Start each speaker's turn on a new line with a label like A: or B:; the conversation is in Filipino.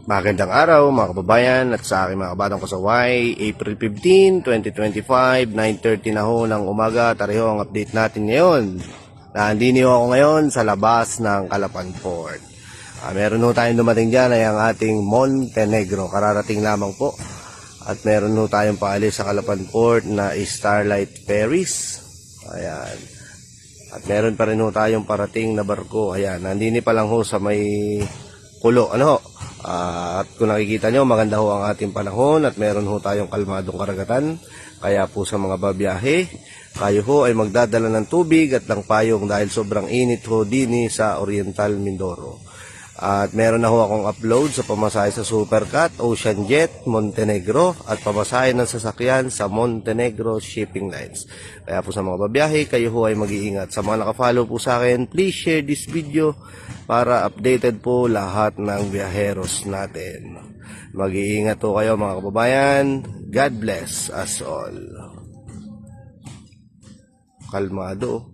A: Magandang araw mga kababayan at sa aking mga kabatang kasaway. April 15, 2025, 9:30 na ho ng umaga. Tariho ang update natin ngayon. Nandini ho ako ngayon sa labas ng Calapan Port. Meron ho tayong dumating dyan ay ang ating Montenegro. Kararating lamang po. At meron ho tayong paalis sa Calapan Port na Starlight Ferries. Ayan. At meron pa rin ho tayong parating na barko. Ayan, nandini pa lang ho sa may Kulo. At kung nakikita nyo, maganda ho ang ating panahon at meron ho tayong kalmadong karagatan. Kaya po sa mga babiyahe, kayo ho ay magdadala ng tubig at ng payong dahil sobrang init ho dini sa Oriental Mindoro. At meron na ho akong upload sa pamasahe sa Supercat, Ocean Jet, Montenegro at pamasahe ng sasakyan sa Montenegro Shipping Lines. Kaya po sa mga babiyahe, kayo ho ay mag-iingat. Sa mga nakafollow po sa akin, please share this video para updated po lahat ng biyaheros natin. Mag-iingat po kayo mga kababayan. God bless us all. Kalmado.